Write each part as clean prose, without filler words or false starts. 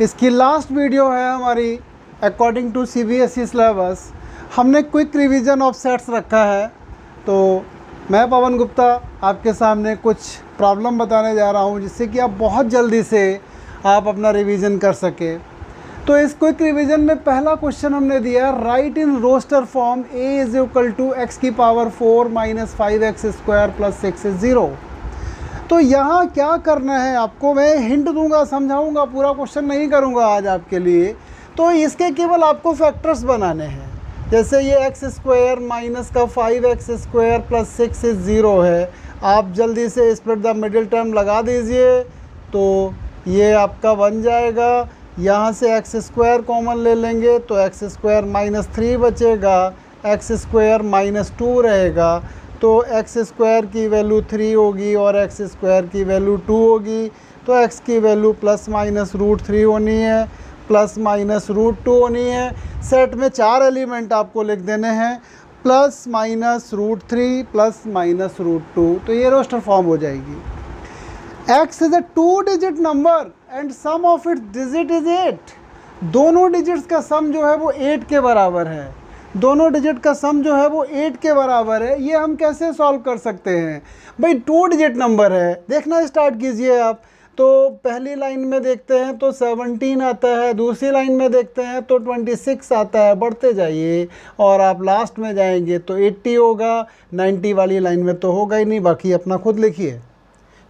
इसकी last video है हमारी अकॉर्डिंग टू CBSE सिलेबस। हमने क्विक रिवीजन ऑफ सेट्स रखा है। तो मैं पवन गुप्ता आपके सामने कुछ प्रॉब्लम बताने जा रहा हूं जिससे कि आप बहुत जल्दी से आप अपना रिवीजन कर सके। तो इस क्विक रिवीजन में पहला क्वेश्चन हमने दिया है, write in roster form a is equal to x की power 4 minus 5x square plus 6 is 0। तो यहाँ क्या करना है आपको, मैं हिंट दूंगा, समझाऊंगा, पूरा क्वेश्चन नहीं करूंगा आज आपके लिए। तो इसके केवल आपको फैक्टर्स बनाने हैं। जैसे ये x स्क्वायर माइनस का 5x स्क्वायर प्लस 6 इज 0 है। आप जल्दी से स्प्लिट द मिडिल टर्म लगा दीजिए तो ये आपका बन जाएगा। यहाँ से x स्क्वायर कॉमन ले लेंगे तो x स्क्वायर माइनस 3 बचेगा, x स्क्वायर माइनस 2 रहेगा। तो x स्क्वायर की वैल्यू 3 होगी और x स्क्वायर की वैल्यू 2 होगी। तो x की वैल्यू प्लस माइनस रूट 3 होनी है, प्लस माइनस रूट 2 होनी है। सेट में 4 एलिमेंट आपको लिख देने हैं, plus minus root 3 plus minus root 2। तो ये रोस्टर फॉर्म हो जाएगी। x is a 2 digit number and sum of its digit is 8। दोनों डिजिट्स का सम जो है वो 8 के बराबर है। दोनों डिजिट का सम जो है वो 8 के बराबर है। ये हम कैसे सॉल्व कर सकते हैं भाई? 2 डिजिट नंबर है। देखना स्टार्ट कीजिए आप। तो पहली लाइन में देखते हैं तो 17 आता है, दूसरी लाइन में देखते हैं तो 26 आता है। बढ़ते जाइए और आप लास्ट में जाएंगे तो 80 होगा। 90 वाली लाइन में तो होगा ही नहीं, बाकी अपना खुद लिखिए।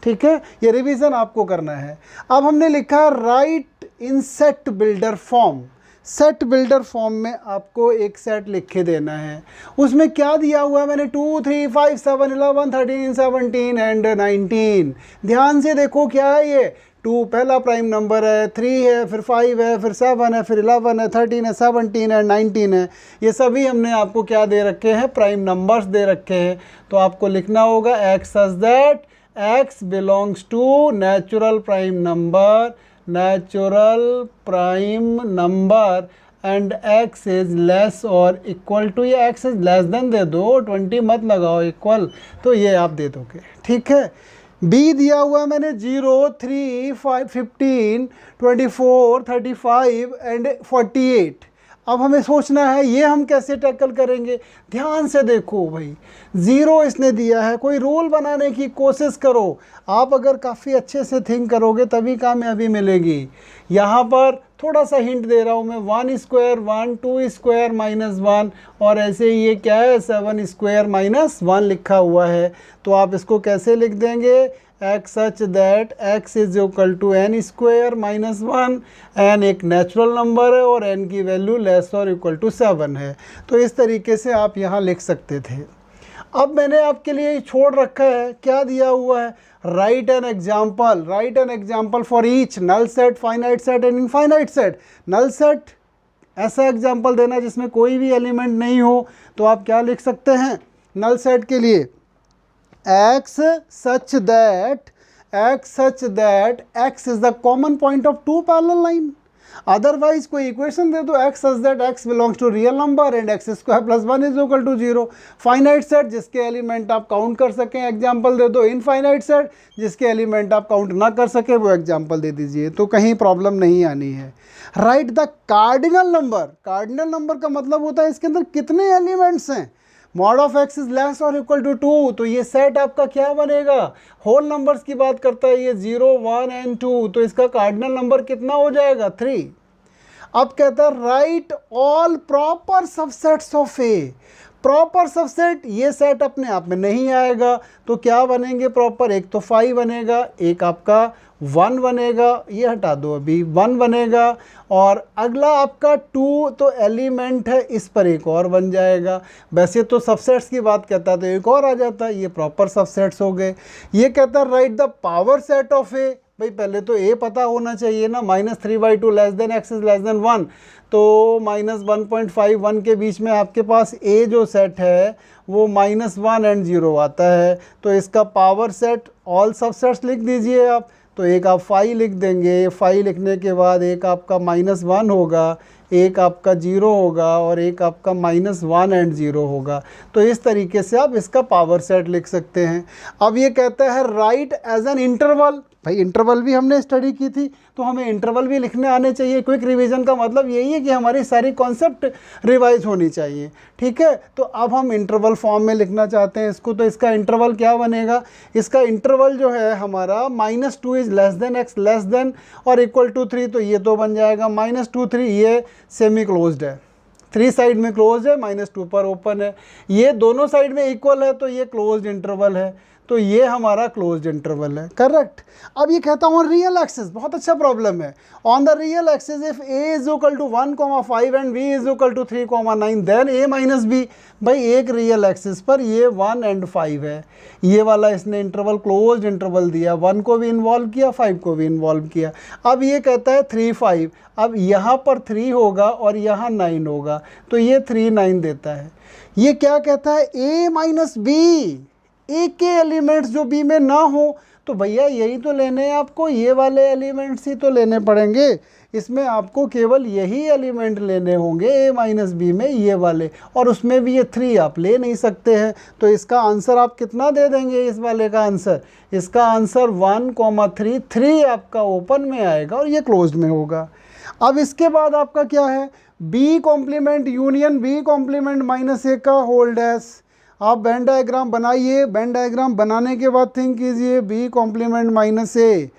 ठीक है, ये रिवीजन आपको करना है। अब हमने लिखा राइट इन set builder form. Set builder form में आपको एक सेट लिख के देना है। उसमें क्या दिया हुआ है मैंने, 2 3 5 7 11 13 17 एंड 19। ध्यान से देखो क्या है ये। 2 पहला प्राइम नंबर है, 3 है, फिर 5 है, फिर 7 है, फिर 11 है, 13 है, 17 है, 19 है। ये सभी हमने आपको क्या दे रखे हैं, प्राइम नंबर्स दे रखे हैं। तो आपको लिखना होगा x such that x belongs to natural prime number, natural prime number and x is less और equal to, या x is less than दे दो, 20 मत लगाओ, इक्वल। तो ये आप दे दोगे। ठीक है। b दिया हुआ है मैंने 0 3 5 15 24 35 एंड 48। अब हमें सोचना है ये हम कैसे टैकल करेंगे। ध्यान से देखो भाई, 0 इसने दिया है, कोई रूल बनाने की कोशिश करो। आप अगर काफ़ी अच्छे से थिंक करोगे तभी कामयाबी मिलेगी। यहाँ पर थोड़ा सा हिंट दे रहा हूँ मैं, 1 स्क्वायर 1, 2 स्क्वायर माइनस 1 और ऐसे ही ये क्या है 7 स्क्वायर माइनस 1 लिखा हुआ है। तो आप इसको कैसे लिख देंगे, x such that x is equal to n square minus 1। n एक नेचुरल नंबर है और n की वैल्यू लेस और इक्वल टू 7 है। तो इस तरीके से आप यहाँ लिख सकते थे। अब मैंने आपके लिए छोड़ रखा है, क्या दिया हुआ है, write an example. Write an example for each null set, finite set and infinite set. Null set ऐसा एग्जाम्पल देना जिसमें कोई भी एलिमेंट नहीं हो। तो आप क्या लिख सकते हैं नल सेट के लिए, x such that x is the common point of 2 parallel line। Otherwise कोई इक्वेशन दे दो, x such that x belongs to real number and x square plus 1 is equal to 0। Finite set जिसके element आप count कर सकें example दे दो। Infinite set जिसके element आप count ना कर सके वो एग्जाम्पल दे दीजिए। तो कहीं प्रॉब्लम नहीं आनी है। Write the cardinal number. Cardinal number का मतलब होता है इसके अंदर कितने एलिमेंट्स हैं। Mod of x is less और इक्वल टू 2। तो ये सेट आपका क्या बनेगा, होल नंबर्स की बात करता है ये, 0 1 एंड 2। तो इसका कार्डिनल नंबर कितना हो जाएगा, 3। अब कहता है right all proper subsets of A. Proper subset, ये सेट अपने आप में नहीं आएगा तो क्या बनेंगे प्रॉपर, एक तो 5 बनेगा, एक आपका 1 बनेगा, ये हटा दो अभी, 1 बनेगा और अगला आपका 2 तो एलिमेंट है, इस पर एक और बन जाएगा। वैसे तो सबसेट्स की बात कहता है तो एक और आ जाता है, ये प्रॉपर सबसेट्स हो गए। ये कहता है write the power set of A. भाई पहले तो ए पता होना चाहिए ना, -3/2 less than x is less than 1। तो -1.5 1 के बीच में आपके पास ए जो सेट है वो -1 एंड 0 आता है। तो इसका पावर सेट ऑल सबसेट्स लिख दीजिए आप। तो एक आप 5 लिख देंगे, 5 लिखने के बाद एक आपका -1 होगा, एक आपका 0 होगा और एक आपका -1 एंड 0 होगा। तो इस तरीके से आप इसका पावर सेट लिख सकते हैं। अब ये कहता है राइट एज एन इंटरवल। भाई इंटरवल भी हमने स्टडी की थी, तो हमें इंटरवल भी लिखने आने चाहिए। क्विक रिवीजन का मतलब यही है कि हमारी सारी कॉन्सेप्ट रिवाइज होनी चाहिए, ठीक है। तो अब हम इंटरवल फॉर्म में लिखना चाहते हैं इसको, तो इसका इंटरवल क्या बनेगा, इसका इंटरवल जो है हमारा -2 is less than x less than और इक्वल टू 3, तो ये तो बन जाएगा -2 3, ये सेमी क्लोज्ड है, 3 साइड में क्लोज है, -2 पर ओपन है, ये दोनों साइड में इक्वल है, तो ये क्लोज्ड इंटरवल है, तो ये हमारा क्लोज्ड इंटरवल है, करेक्ट। अब ये कहता हूँ रियल एक्सिस, बहुत अच्छा प्रॉब्लम है। On the real axis if a is equal to 1,5 and b is equal to 3,9 then a minus b। भाई एक रियल एक्सिस पर ये 1 और 5 है, ये वाला इसने इंटरवल क्लोज्ड इंटरवल दिया, 1 को भी इन्वॉल्व किया, 5 को भी इन्वॉल्व किया। अब ये कहता है 3 5, अब यहाँ पर 3 होगा और यहाँ 9 होगा, तो ये 3 9 देता है। ये क्या कहता है, a माइनस b, ए के एलिमेंट्स जो बी में ना हो, तो भैया यही तो लेने हैं आपको, ये वाले एलिमेंट्स ही तो लेने पड़ेंगे, इसमें आपको केवल यही एलिमेंट लेने होंगे ए माइनस बी में, ये वाले, और उसमें भी ये 3 आप ले नहीं सकते हैं। तो इसका आंसर आप कितना दे देंगे, इस वाले का आंसर, इसका आंसर 1,3, 3 आपका ओपन में आएगा और ये क्लोज्ड में होगा। अब इसके बाद आपका क्या है, B complement union B complement minus A का होल डैश। आप वेन डायग्राम बनाइए, वेन डायग्राम बनाने के बाद थिंक कीजिए बी कॉम्प्लीमेंट माइनस ए,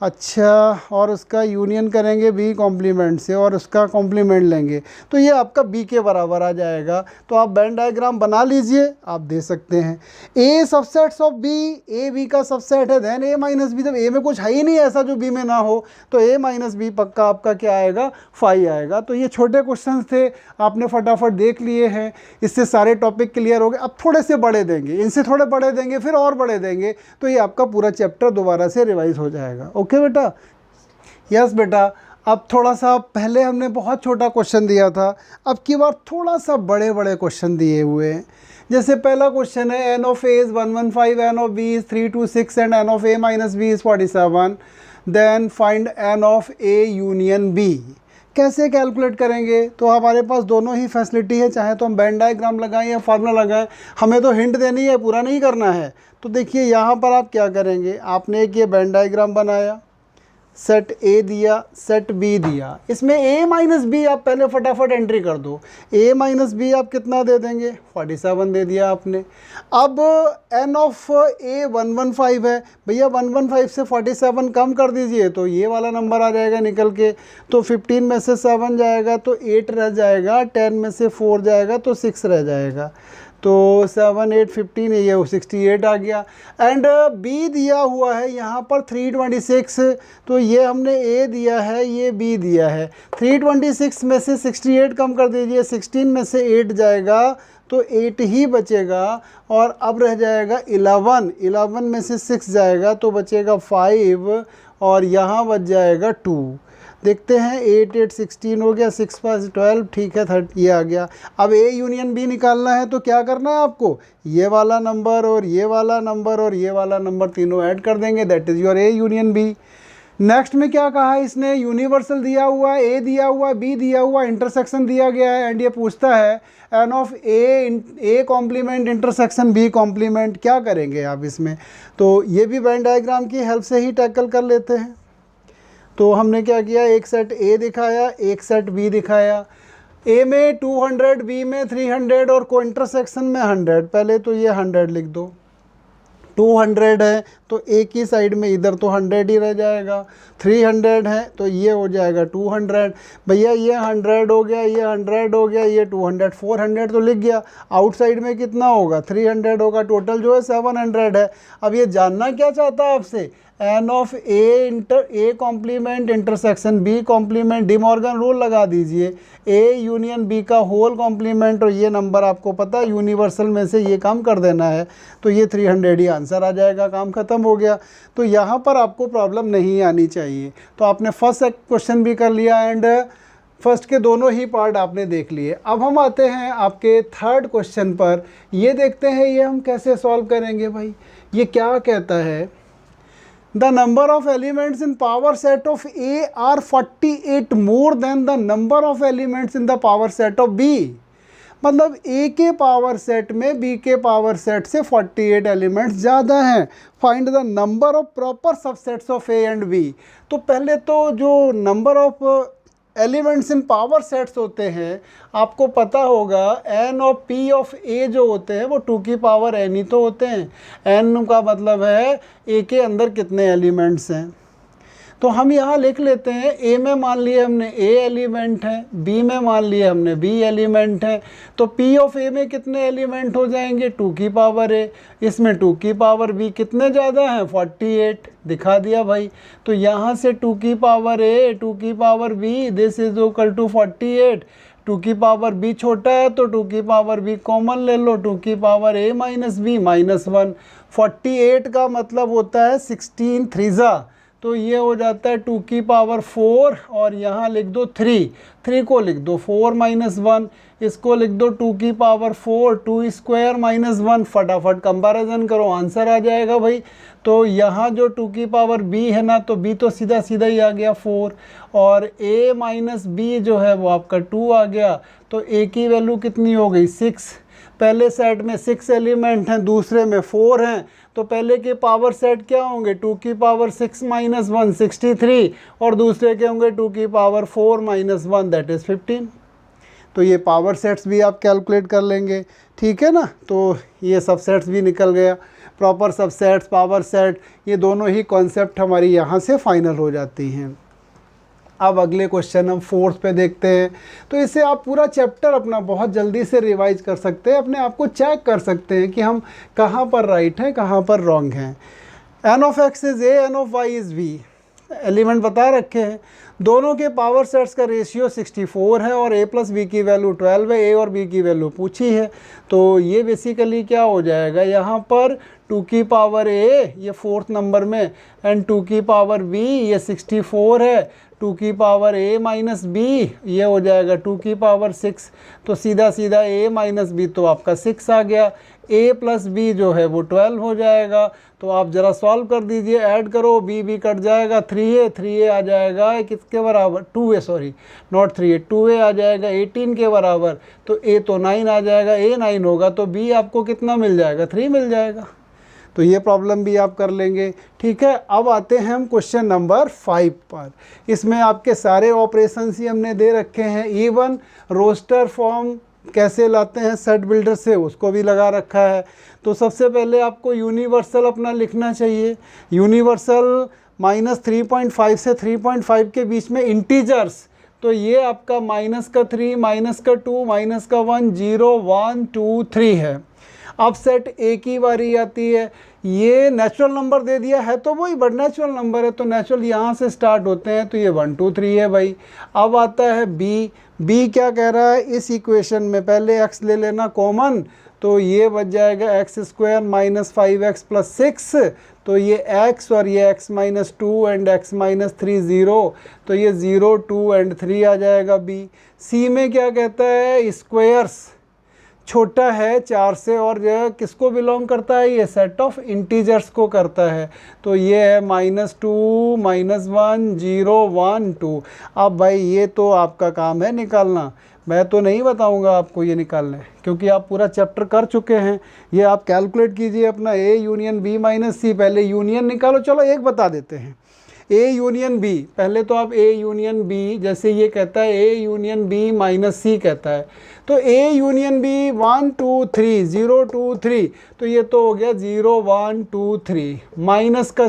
अच्छा, और उसका यूनियन करेंगे बी कॉम्प्लीमेंट से और उसका कॉम्प्लीमेंट लेंगे, तो ये आपका बी के बराबर आ जाएगा। तो आप वेन डायग्राम बना लीजिए, आप दे सकते हैं A subsets of B, A B का सबसेट है, देन ए माइनस बी, जब ए में कुछ है ही नहीं ऐसा जो बी में ना हो, तो ए माइनस बी पक्का आपका क्या आएगा, 5 आएगा। तो ये छोटे क्वेश्चन थे, आपने फटाफट देख लिए हैं, इससे सारे टॉपिक क्लियर हो गए। अब थोड़े से बड़े देंगे, इनसे थोड़े बड़े देंगे, फिर और बड़े देंगे, तो ये आपका पूरा चैप्टर दोबारा से रिवाइज हो जाएगा। ओके बेटा, यस बेटा। अब थोड़ा सा, पहले हमने बहुत छोटा क्वेश्चन दिया था, अब की बार थोड़ा सा बड़े बड़े क्वेश्चन दिए हुए हैं। जैसे पहला क्वेश्चन है n of A is 115, n of B is 326 and n of A minus B is 47, then find n of A union B. कैसे कैलकुलेट करेंगे, तो हमारे पास दोनों ही फैसिलिटी है, चाहे तो हम वेन डायग्राम लगाएं या फार्मूला लगाएं, हमें तो हिंट देनी है, पूरा नहीं करना है। तो देखिए यहाँ पर आप क्या करेंगे, आपने एक ये वेन डायग्राम बनाया, सेट ए दिया, सेट बी दिया, इसमें ए माइनस बी आप पहले फटाफट एंट्री कर दो। ए माइनस बी आप कितना दे देंगे, 47 दे दिया आपने। अब एन ऑफ ए 115 है, भैया 115 से 47 कम कर दीजिए, तो ये वाला नंबर आ जाएगा निकल के, तो 15 में से 7 जाएगा तो 8 रह जाएगा, 10 में से 4 जाएगा तो 6 रह जाएगा, तो 7 8 15, ये 68 आ गया। एंड बी दिया हुआ है यहाँ पर 326, तो ये हमने ए दिया है, ये बी दिया है। 326 में से 68 कम कर दीजिए, 16 में से 8 जाएगा तो 8 ही बचेगा, और अब रह जाएगा 11, 11 में से 6 जाएगा तो बचेगा 5, और यहाँ बच जाएगा 2। देखते हैं 8 8 16 हो गया, 6 5 12, ठीक है 30, ये आ गया। अब ए यूनियन बी निकालना है, तो क्या करना है आपको, ये वाला नंबर और ये वाला नंबर और ये वाला नंबर तीनों ऐड कर देंगे, that is your A union B. Next में क्या कहा है इसने, यूनिवर्सल दिया हुआ है, ए दिया हुआ है, बी दिया हुआ है, इंटरसेक्शन दिया गया है, एंड ये पूछता है n of A complement intersection B complement, क्या करेंगे आप इसमें। तो ये भी वेन डायग्राम की हेल्प से ही टैकल कर लेते हैं। तो हमने क्या किया, एक सेट ए दिखाया, एक सेट बी दिखाया, ए में 200, बी में 300 और को इंटरसेक्शन में 100। पहले तो ये 100 लिख दो, 200 है तो एक ही साइड में इधर तो 100 ही रह जाएगा, 300 है तो ये हो जाएगा 200, भैया ये 100 हो गया, ये 100 हो गया, ये 200, 400 तो लिख गया। आउटसाइड में कितना होगा, 300 होगा, टोटल जो है 700 है। अब ये जानना क्या चाहता है आपसे, n of A complement intersection B complement, De Morgan rule लगा दीजिए, ए यूनियन बी का होल कॉम्प्लीमेंट, और ये नंबर आपको पता है यूनिवर्सल में से ये काम कर देना है, तो ये 300 ही आंसर आ जाएगा, काम खत्म हो गया। तो यहाँ पर आपको प्रॉब्लम नहीं आनी चाहिए। तो आपने फर्स्ट क्वेश्चन भी कर लिया एंड फर्स्ट के दोनों ही पार्ट आपने देख लिए। अब हम आते हैं आपके थर्ड क्वेश्चन पर, ये देखते हैं ये हम कैसे सॉल्व करेंगे। भाई ये क्या कहता है, The number of elements in power set of A are 48 more than the number of elements in the power set of B. मतलब ए के पावर सेट में बी के पावर सेट से 48 एलिमेंट्स ज़्यादा हैं। Find the number of proper subsets of A and B. तो पहले तो जो number of elements in power sets होते हैं, आपको पता होगा n of P of A जो होते हैं वो 2 की पावर एन ही तो होते हैं। एन का मतलब है ए के अंदर कितने एलिमेंट्स हैं। तो हम यहाँ लिख लेते हैं, ए में मान लिए हमने ए एलिमेंट है, बी में मान लिए हमने बी एलिमेंट है। तो पी ऑफ ए में कितने एलिमेंट हो जाएंगे, 2 की पावर ए। इसमें 2 की पावर बी कितने ज़्यादा हैं, 48 दिखा दिया भाई। तो यहाँ से 2 की पावर ए 2 की power B this is equal to 48। 2 की पावर बी छोटा है तो 2 की पावर बी कॉमन ले लो, 2 की पावर ए माइनस बी -1। 48 का मतलब होता है 16 3 तो ये हो जाता है 2 की पावर 4 और यहाँ लिख दो 3 को लिख दो 4 -1, इसको लिख दो 2 की पावर 4 2 स्क्वायर -1। फटाफट कंपैरिजन करो, आंसर आ जाएगा भाई। तो यहाँ जो 2 की पावर b है ना, तो b तो सीधा सीधा ही आ गया 4 और a माइनस b जो है वो आपका 2 आ गया। तो a की वैल्यू कितनी हो गई 6। पहले सेट में 6 एलिमेंट हैं, दूसरे में 4 हैं। तो पहले के पावर सेट क्या होंगे, 2 की पावर 6 -1 63 और दूसरे के होंगे 2 की पावर 4 -1 दैट इज़ 15। तो ये पावर सेट्स भी आप कैलकुलेट कर लेंगे, ठीक है ना। तो ये सबसेट्स भी निकल गया, प्रॉपर सबसेट्स पावर सेट, ये दोनों ही कॉन्सेप्ट हमारी यहाँ से फाइनल हो जाती हैं। अब अगले क्वेश्चन हम 4th पे देखते हैं। तो इससे आप पूरा चैप्टर अपना बहुत जल्दी से रिवाइज कर सकते हैं, अपने आप को चेक कर सकते हैं कि हम कहाँ पर राइट हैं कहाँ पर रॉन्ग हैं। N of X is A, n of Y is B, element बता रखे हैं। दोनों के पावर सेट्स का रेशियो 64 है और a प्लस बी की वैल्यू 12 है, a और b की वैल्यू पूछी है। तो ये बेसिकली क्या हो जाएगा, यहाँ पर 2 की पावर a ये 4th नंबर में एंड 2 की पावर b ये 64 है, 2 की पावर a माइनस बी ये हो जाएगा 2 की पावर 6। तो सीधा सीधा a माइनस बी तो आपका 6 आ गया, a प्लस बी जो है वो 12 हो जाएगा। तो आप ज़रा सॉल्व कर दीजिए, ऐड करो, b कट जाएगा, 3a आ जाएगा किसके बराबर, 2a sorry not 3a 2a आ जाएगा 18 के बराबर। तो a तो 9 आ जाएगा, a 9 होगा तो b आपको कितना मिल जाएगा, 3 मिल जाएगा। तो ये प्रॉब्लम भी आप कर लेंगे, ठीक है। अब आते हैं हम क्वेश्चन नंबर 5 पर। इसमें आपके सारे ऑपरेशंस ही हमने दे रखे हैं। इवन रोस्टर फॉर्म कैसे लाते हैं सेट बिल्डर से उसको भी लगा रखा है। तो सबसे पहले आपको यूनिवर्सल अपना लिखना चाहिए। यूनिवर्सल -3.5 से 3.5 के बीच में इंटीजर्स, तो ये आपका -3 -2 -1 0 1 2 3 है। अब सेट ए की बारी आती है। ये नेचुरल नंबर दे दिया है तो वही बट नेचुरल नंबर है तो नेचुरल यहाँ से स्टार्ट होते हैं, तो ये 1 2 3 है भाई। अब आता है बी क्या कह रहा है, इस इक्वेशन में पहले x ले लेना कॉमन, तो ये बच जाएगा x² -5x + 6। तो ये x और ये x - 2 एंड x - 3 0, तो ये 0 2 एंड 3 आ जाएगा बी। सी में क्या कहता है, स्क्वायर्स छोटा है 4 से और यह किसको बिलोंग करता है, ये सेट ऑफ इंटीजर्स को करता है। तो ये है -2 -1 0 1 2। अब भाई ये तो आपका काम है निकालना, मैं तो नहीं बताऊंगा आपको ये निकालने, क्योंकि आप पूरा चैप्टर कर चुके हैं। ये आप कैलकुलेट कीजिए अपना A यूनियन B - C, पहले यूनियन निकालो। चलो एक बता देते हैं, A यूनियन B, पहले तो आप A यूनियन B, जैसे ये कहता है A यूनियन B - C कहता है, तो A यूनियन B 1 2 3 0 2 3, तो ये तो हो गया 0 1 2 3 माइनस का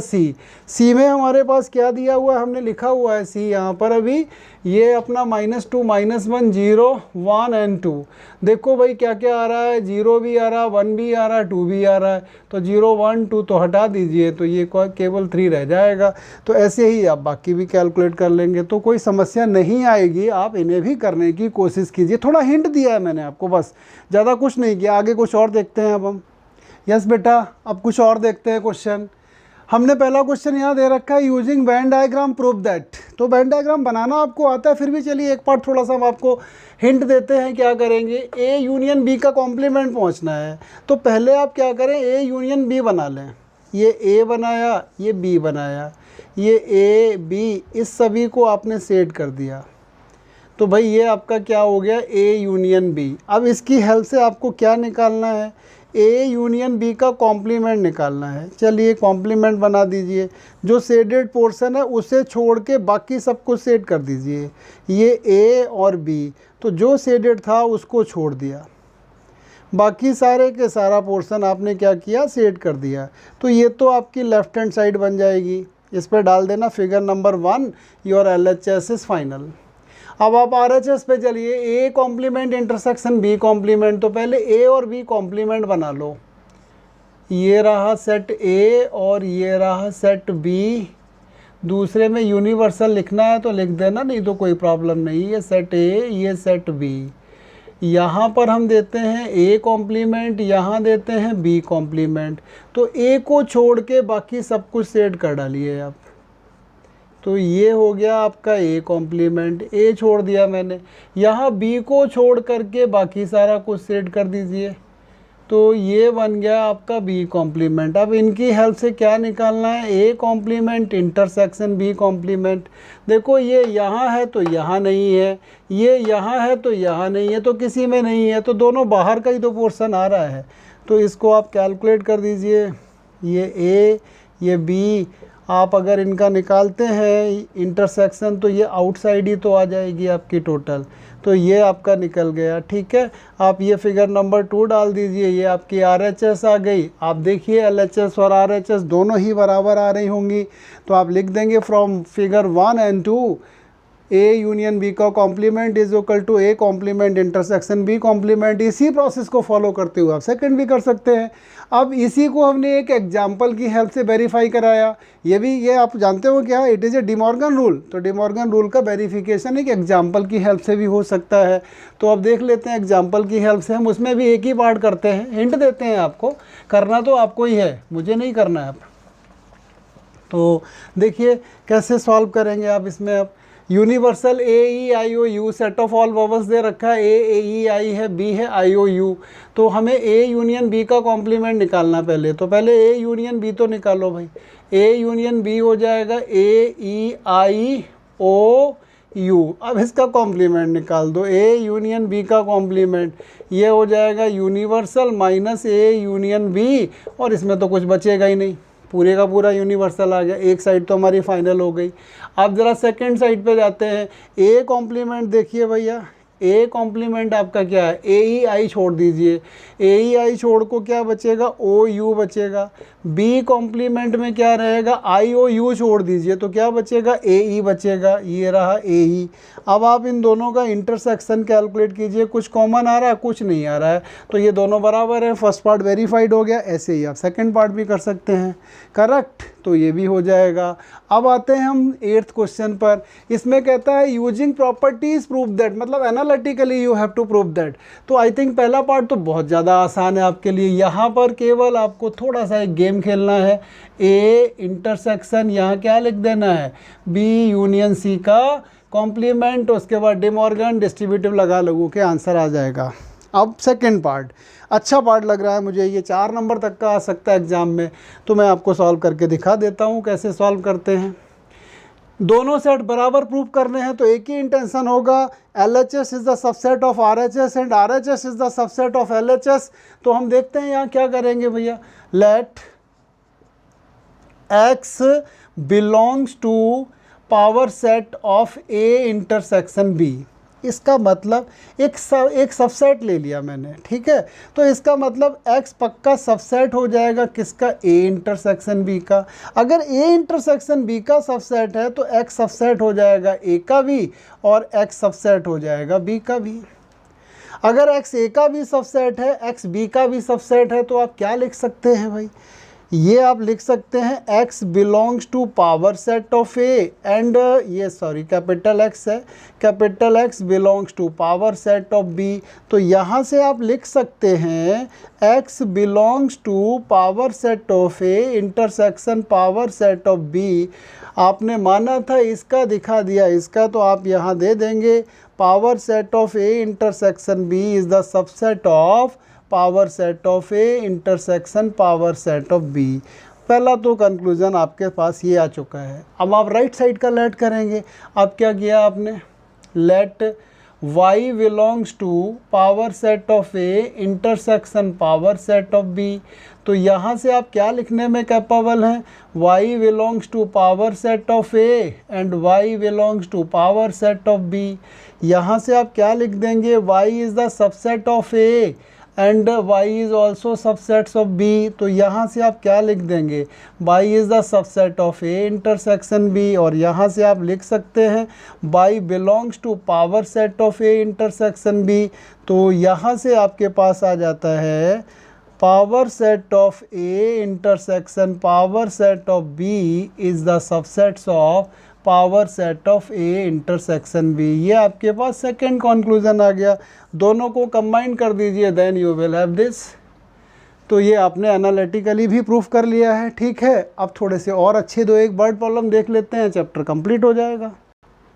C में हमारे पास क्या दिया हुआ है, हमने लिखा हुआ है C यहाँ पर अभी, ये अपना -2 -1 0 1 एंड 2। देखो भाई क्या क्या आ रहा है, 0 भी आ रहा है, 1 भी आ रहा है, 2 भी आ रहा है। तो 0 1 2 तो हटा दीजिए, तो ये केवल 3 रह जाएगा। तो ऐसे ही आप बाकी भी कैलकुलेट कर लेंगे, तो कोई समस्या नहीं आएगी। आप इन्हें भी करने की कोशिश कीजिए, थोड़ा हिंट दिया है मैंने आपको, बस ज़्यादा कुछ नहीं किया। आगे कुछ और देखते हैं अब हम। यस बेटा, अब कुछ और देखते हैं क्वेश्चन। हमने पहला क्वेश्चन यहाँ दे रखा है, using Venn diagram prove that. तो वेन डायग्राम बनाना आपको आता है, फिर भी चलिए एक पार्ट थोड़ा सा हम आपको हिंट देते हैं। क्या करेंगे, ए यूनियन बी का कॉम्प्लीमेंट पहुँचना है, तो पहले आप क्या करें, ए यूनियन बी बना लें। ये ए बनाया, ये बी बनाया, ये ए बी, इस सभी को आपने सेट कर दिया। तो भाई ये आपका क्या हो गया, ए यूनियन बी। अब इसकी हेल्प से आपको क्या निकालना है, ए यूनियन बी का कॉम्प्लीमेंट निकालना है। चलिए कॉम्प्लीमेंट बना दीजिए, जो शेडेड पोर्शन है उसे छोड़ के बाकी सब कुछ शेड कर दीजिए। ये ए और बी, तो जो शेडेड था उसको छोड़ दिया, बाकी सारे के सारा पोर्शन आपने क्या किया, शेड कर दिया। तो ये तो आपकी लेफ्ट हैंड साइड बन जाएगी। इस पर डाल देना figure number 1, your LHS is final. अब आप RHS पे चलिए, A complement intersection B complement. तो पहले ए और बी कॉम्प्लीमेंट बना लो। ये रहा सेट ए और ये रहा सेट बी। दूसरे में यूनिवर्सल लिखना है तो लिख देना, नहीं तो कोई प्रॉब्लम नहीं। ये सेट ए, ये सेट बी। यहाँ पर हम देते हैं ए कॉम्प्लीमेंट, यहाँ देते हैं बी कॉम्प्लीमेंट। तो ए को छोड़ के बाकी सब कुछ सेट कर डालिए आप। तो ये हो गया आपका ए कॉम्प्लीमेंट, ए छोड़ दिया मैंने। यहाँ बी को छोड़ करके बाकी सारा कुछ सेट कर दीजिए। तो ये बन गया आपका बी कॉम्प्लीमेंट। अब इनकी हेल्प से क्या निकालना है, A complement intersection B complement. देखो ये यहाँ है तो यहाँ नहीं है, ये यहाँ है तो यहाँ नहीं है, तो किसी में नहीं है, तो दोनों बाहर का ही तो पोर्शन आ रहा है। तो इसको आप कैलकुलेट कर दीजिए। ये ए, ये बी, आप अगर इनका निकालते हैं इंटरसेक्शन तो ये आउटसाइड ही तो आ जाएगी आपकी टोटल। तो ये आपका निकल गया, ठीक है। आप ये फिगर नंबर 2 डाल दीजिए, ये आपकी RHS आ गई। आप देखिए LHS और RHS दोनों ही बराबर आ रही होंगी। तो आप लिख देंगे from figure 1 and 2, A union B का complement is equal to A complement intersection B complement. इसी प्रोसेस को फॉलो करते हुए आप सेकंड भी कर सकते हैं। अब इसी को हमने एक एग्जांपल की हेल्प से वेरीफाई कराया। ये आप जानते हो क्या, it is a De Morgan rule. तो डिमॉर्गन रूल का वेरिफिकेशन एक एग्जांपल की हेल्प से भी हो सकता है। तो अब देख लेते हैं एग्जांपल की हेल्प से। हम उसमें भी एक ही पार्ट करते हैं, हिंट देते हैं आपको, करना तो आपको ही है, मुझे नहीं करना है। तो देखिए कैसे सॉल्व करेंगे आप इसमें। आप universal AEIOU set of all vowels दे रखा है, AEI है, B है, IOU। तो हमें A यूनियन B का कॉम्प्लीमेंट निकालना पहले। तो पहले A यूनियन B तो निकालो भाई। A यूनियन B हो जाएगा AEIOU। अब इसका कॉम्प्लीमेंट निकाल दो, A यूनियन B का कॉम्प्लीमेंट ये हो जाएगा universal minus A union B, और इसमें तो कुछ बचेगा ही नहीं, पूरे का पूरा यूनिवर्सल आ गया। एक साइड तो हमारी फाइनल हो गई। अब ज़रा सेकंड साइड पे जाते हैं। ए कॉम्प्लीमेंट देखिए भैया, ए कॉम्प्लीमेंट आपका क्या है, AEI छोड़ दीजिए। AEI छोड़ को क्या बचेगा, OU बचेगा। बी कॉम्प्लीमेंट में क्या रहेगा, IOU छोड़ दीजिए, तो क्या बचेगा, AE बचेगा। ये रहा AE। अब आप इन दोनों का इंटरसेक्शन कैलकुलेट कीजिए। कुछ कॉमन आ रहा है, कुछ नहीं आ रहा है, तो ये दोनों बराबर है। फर्स्ट पार्ट वेरीफाइड हो गया। ऐसे ही आप सेकंड पार्ट भी कर सकते हैं, करेक्ट, तो ये भी हो जाएगा। अब आते हैं हम 8th क्वेश्चन पर। इसमें कहता है यूजिंग प्रॉपर्टीज प्रूव दैट, मतलब analytically you have to prove that. तो आई थिंक पहला पार्ट तो बहुत ज़्यादा आसान है आपके लिए। यहाँ पर केवल आपको थोड़ा सा एक गेम खेलना है। ए इंटरसेक्शन यहाँ क्या लिख देना है, बी यूनियन सी का कॉम्प्लीमेंट, उसके बाद डिमॉर्गन डिस्ट्रीब्यूटिव लगा लोगों के आंसर आ जाएगा। अब सेकंड पार्ट अच्छा पार्ट लग रहा है मुझे, ये 4 नंबर तक का आ सकता है एग्जाम में। तो मैं आपको सॉल्व करके दिखा देता हूँ कैसे सॉल्व करते हैं। दोनों सेट बराबर प्रूव करने हैं तो एक ही इंटेंशन होगा, LHS is the subset of RHS and RHS is the subset of LHS। तो हम देखते हैं यहाँ क्या करेंगे भैया, let X belongs to power set of A intersection B। इसका मतलब एक सबसेट ले लिया मैंने, ठीक है। तो इसका मतलब X पक्का सबसेट हो जाएगा किसका, A इंटरसेक्शन B का। अगर A इंटरसेक्शन B का सबसेट है तो X सबसेट हो जाएगा A का भी, और X सबसेट हो जाएगा B का भी। अगर X A का भी सबसेट है, X B का भी सबसेट है, तो आप क्या लिख सकते हैं भाई, ये आप लिख सकते हैं X belongs to power set of A and ये सॉरी कैपिटल X है, capital X belongs to power set of B। तो यहाँ से आप लिख सकते हैं X belongs to power set of A intersection power set of B। आपने माना था इसका, दिखा दिया इसका, तो आप यहाँ दे देंगे power set of A intersection B is the subset of power set of A intersection power set of B। पहला तो कंक्लूजन आपके पास ये आ चुका है। अब आप राइट साइड का लेट करेंगे। अब क्या किया आपने, let y belongs to power set of A intersection power set of b। तो यहाँ से आप क्या लिखने में कैपेबल हैं, y belongs to power set of a and y belongs to power set of b। यहाँ से आप क्या लिख देंगे, y is the subset of a and y is also subsets of b। तो यहाँ से आप क्या लिख देंगे, y is the subset of a intersection b। और यहाँ से आप लिख सकते हैं y belongs to power set of a intersection b। तो यहाँ से आपके पास आ जाता है power set of a intersection power set of b is the subsets of power set of A intersection B. ये आपके पास सेकेंड कंक्लूजन आ गया। दोनों को कंबाइन कर दीजिए, then you will have this. तो ये आपने एनालिटिकली भी प्रूफ कर लिया है। ठीक है, अब थोड़े से और अच्छे दो एक वर्ड प्रॉब्लम देख लेते हैं, चैप्टर कंप्लीट हो जाएगा।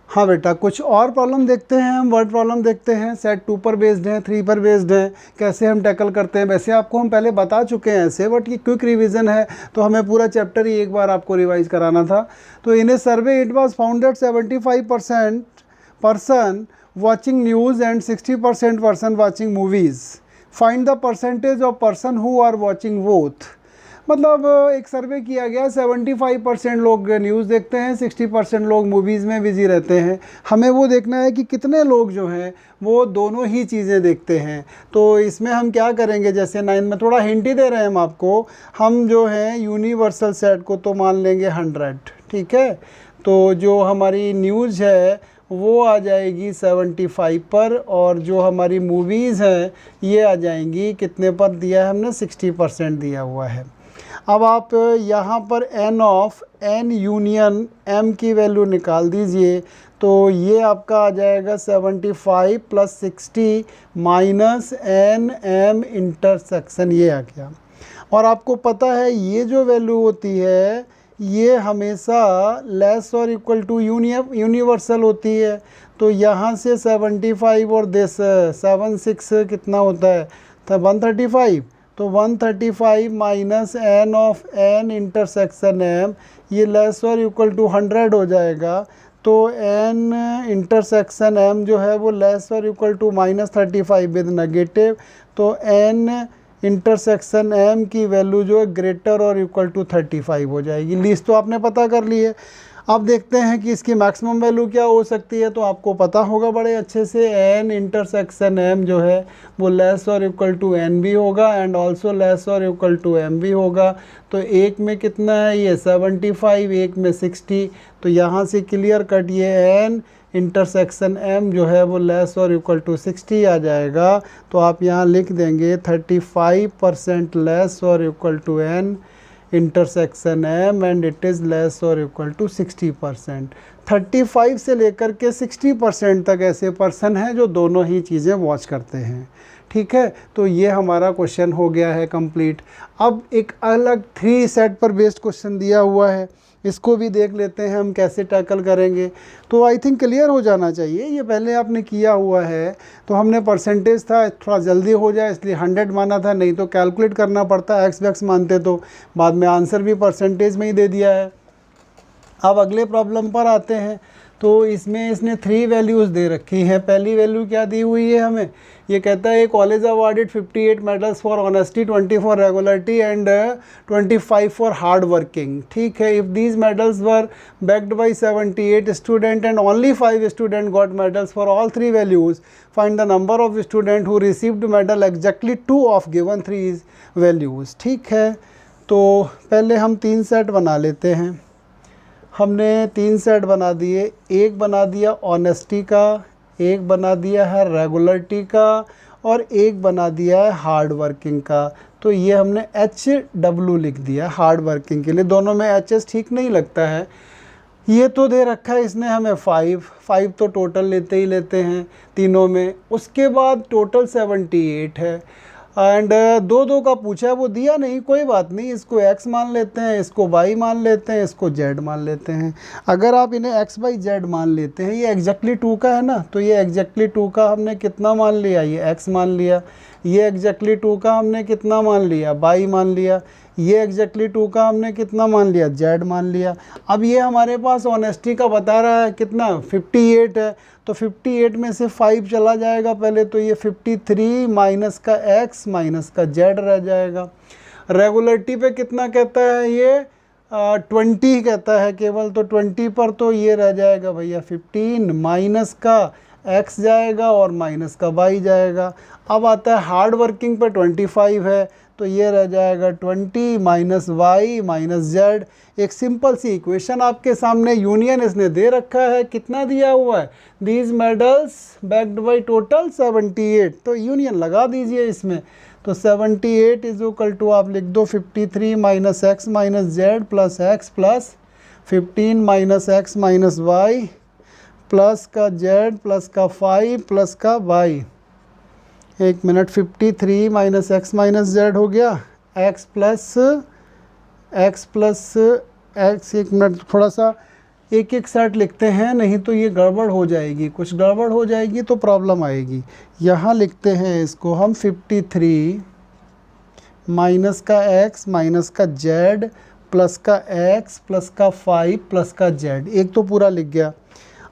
हाँ बेटा, कुछ और प्रॉब्लम देखते हैं हम, वर्ड प्रॉब्लम देखते हैं। सेट 2 पर बेस्ड हैं, 3 पर बेस्ड हैं, कैसे हम टैकल करते हैं। वैसे आपको हम पहले बता चुके हैं ऐसे, बट ये क्विक रिवीजन है तो हमें पूरा चैप्टर ही एक बार आपको रिवाइज कराना था। तो in a survey it was found that 75% person watching news and 60% person watching movies. Find the percentage of person who are watching both. मतलब एक सर्वे किया गया, 75% लोग न्यूज़ देखते हैं, 60% लोग मूवीज़ में बिजी रहते हैं। हमें वो देखना है कि कितने लोग जो हैं वो दोनों ही चीज़ें देखते हैं। तो इसमें हम क्या करेंगे, जैसे 9 में थोड़ा हिंट ही दे रहे हैं हम आपको, हम जो है यूनिवर्सल सेट को तो मान लेंगे 100। ठीक है, तो जो हमारी न्यूज़ है वो आ जाएगी 75 पर, और जो हमारी मूवीज़ हैं ये आ जाएंगी कितने पर दिया है हमने, 60% दिया हुआ है। अब आप यहाँ पर n of n union m की वैल्यू निकाल दीजिए। तो ये आपका आ जाएगा 75 + 60 माइनस n m इंटरसेक्शन, ये आ गया। और आपको पता है ये जो वैल्यू होती है ये हमेशा लेस और इक्वल टू यूनिवर्सल होती है। तो यहाँ से 75 और दिस 76 कितना होता है, 135। तो 135 minus n of n intersection m, ये लेस और इक्वल टू 100 हो जाएगा। तो n इंटरसेक्शन m जो है वो लेस और इक्वल टू -35 विद नेगेटिव। तो n इंटरसेक्शन m की वैल्यू जो है ग्रेटर और इक्वल टू 35 हो जाएगी। लीस्ट तो आपने पता कर ली है। अब देखते हैं कि इसकी मैक्सिमम वैल्यू क्या हो सकती है। तो आपको पता होगा बड़े अच्छे से, n इंटरसेक्शन m जो है वो लेस और इक्वल टू n भी होगा एंड ऑल्सो लेस और इक्वल टू m भी होगा। तो एक में कितना है, ये 75, एक में 60। तो यहाँ से क्लियर कट ये n इंटरसेक्शन m जो है वो लेस और इक्वल टू 60 आ जाएगा। तो आप यहाँ लिख देंगे 35% लेस और equal to n intersection m and it is less और इक्वल टू 60%। 35 से लेकर के 60% तक ऐसे पर्सन हैं जो दोनों ही चीज़ें वॉच करते हैं। ठीक है, तो ये हमारा क्वेश्चन हो गया है कंप्लीट। अब एक अलग 3 सेट पर बेस्ड क्वेश्चन दिया हुआ है, इसको भी देख लेते हैं हम कैसे टैकल करेंगे। तो आई थिंक क्लियर हो जाना चाहिए, ये पहले आपने किया हुआ है। तो हमने परसेंटेज था, थोड़ा जल्दी हो जाए इसलिए 100 माना था, नहीं तो कैलकुलेट करना पड़ता, एक्स वैक्स मानते तो बाद में आंसर भी परसेंटेज में ही दे दिया है। अब अगले प्रॉब्लम पर आते हैं। तो इसमें इसने 3 वैल्यूज़ दे रखी हैं। पहली वैल्यू क्या दी हुई है हमें, ये कहता है college awarded 58 medals for honesty, 20 for regularity and 25 for hard working. ठीक है, if these medals were backed by 78 student and only 5 student got medals for all 3 values, find the number of student who received medal exactly 2 of given 3 values. ठीक है, तो पहले हम 3 set बना लेते हैं। हमने 3 सेट बना दिए, एक बना दिया ऑनेस्टी का, एक बना दिया है रेगुलरिटी का, और एक बना दिया है हार्ड वर्किंग का। तो ये हमने HW लिख दिया हार्ड वर्किंग के लिए। दोनों में HS ठीक नहीं लगता है। ये तो दे रखा है इसने हमें 5 तो टोटल लेते ही लेते हैं तीनों में। उसके बाद टोटल 78 है एंड 2 का पूछा है, वो दिया नहीं, कोई बात नहीं, इसको x मान लेते हैं, इसको y मान लेते हैं, इसको z मान लेते हैं। अगर आप इन्हें x by z मान लेते हैं, ये एग्जैक्टली 2 का है ना, तो ये एग्जैक्टली 2 का हमने कितना मान लिया, ये x मान लिया। ये एग्जैक्टली 2 का हमने कितना मान लिया, y मान लिया। ये एग्जैक्टली 2 का हमने कितना मान लिया, z मान लिया। अब ये हमारे पास ऑनेस्टी का बता रहा है कितना, 58 है। तो 58 में से 5 चला जाएगा पहले, तो ये 53 माइनस का x माइनस का z रह जाएगा। रेगुलरिटी पे कितना कहता है ये 20 कहता है केवल, तो 20 पर तो ये रह जाएगा भैया 15 माइनस का x जाएगा और माइनस का y जाएगा। अब आता है हार्ड वर्किंग पे 25 है, तो ये रह जाएगा 20 माइनस वाई माइनस जेड। एक सिंपल सी इक्वेशन आपके सामने, यूनियन इसने दे रखा है, कितना दिया हुआ है, these medals backed by total 78, तो यूनियन लगा दीजिए इसमें। तो 78 इज इक्वल टू आप लिख दो 53 minus X minus Z plus X plus 15 minus X minus Y plus का जेड प्लस का 5 प्लस का वाई। एक minute, 53 minus X minus Z हो गया, एक्स प्लस एक्स। एक मिनट, थोड़ा सा एक एक सेट लिखते हैं, नहीं तो ये गड़बड़ हो जाएगी, कुछ गड़बड़ हो जाएगी तो प्रॉब्लम आएगी। यहाँ लिखते हैं इसको हम 53 माइनस का एक्स माइनस का जेड प्लस का एक्स प्लस का 5 प्लस का जेड, एक तो पूरा लिख गया।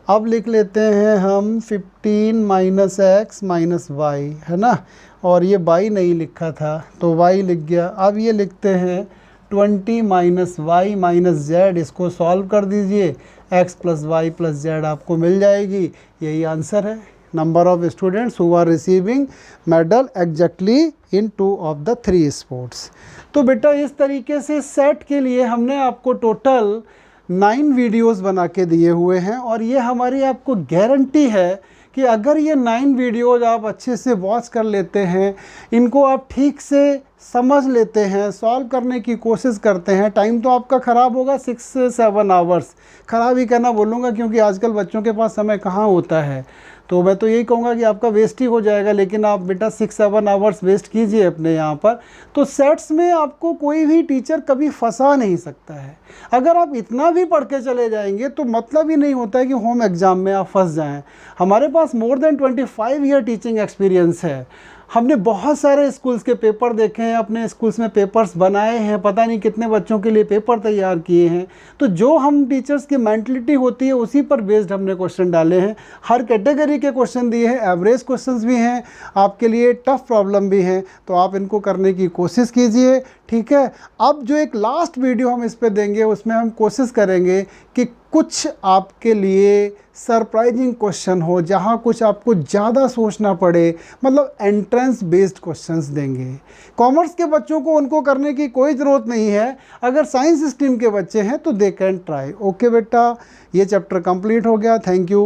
अब लिख लेते हैं हम 15 माइनस एक्स माइनस वाई, है ना, और ये वाई नहीं लिखा था तो वाई लिख गया। अब ये लिखते हैं 20 माइनस वाई माइनस जेड, इसको सॉल्व कर दीजिए, X plus Y plus Z आपको मिल जाएगी। यही आंसर है। Number of students who are receiving medal exactly in 2 of the 3 sports. तो बेटा इस तरीके से सेट के लिए हमने आपको टोटल 9 वीडियोस बना के दिए हुए हैं, और ये हमारी आपको गारंटी है कि अगर ये 9 वीडियोज़ आप अच्छे से वॉच कर लेते हैं, इनको आप ठीक से समझ लेते हैं, सॉल्व करने की कोशिश करते हैं, टाइम तो आपका ख़राब होगा 6 से 7 आवर्स, ख़राब ही कहना बोलूँगा क्योंकि आजकल बच्चों के पास समय कहाँ होता है, तो मैं तो यही कहूँगा कि आपका वेस्ट ही हो जाएगा। लेकिन आप बेटा 6-7 आवर्स वेस्ट कीजिए अपने यहाँ पर, तो सेट्स में आपको कोई भी टीचर कभी फंसा नहीं सकता है। अगर आप इतना भी पढ़ के चले जाएंगे तो मतलब ही नहीं होता है कि होम एग्ज़ाम में आप फंस जाएं। हमारे पास more than 25 year teaching experience है। हमने बहुत सारे स्कूल्स के पेपर देखे हैं, अपने स्कूल्स में पेपर्स बनाए हैं, पता नहीं कितने बच्चों के लिए पेपर तैयार किए हैं। तो जो हम टीचर्स की मेंटलिटी होती है उसी पर बेस्ड हमने क्वेश्चन डाले हैं। हर कैटेगरी के क्वेश्चन दिए हैं, एवरेज क्वेश्चंस भी हैं, आपके लिए टफ प्रॉब्लम भी हैं, तो आप इनको करने की कोशिश कीजिए, ठीक है। अब जो एक लास्ट वीडियो हम इस पे देंगे उसमें हम कोशिश करेंगे कि कुछ आपके लिए सरप्राइजिंग क्वेश्चन हो, जहाँ कुछ आपको ज़्यादा सोचना पड़े, मतलब एंट्रेंस बेस्ड क्वेश्चंस देंगे। कॉमर्स के बच्चों को उनको करने की कोई ज़रूरत नहीं है, अगर साइंस स्ट्रीम के बच्चे हैं तो दे कैन ट्राई। ओके बेटा, ये चैप्टर कंप्लीट हो गया। Thank you.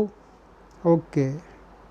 ओके।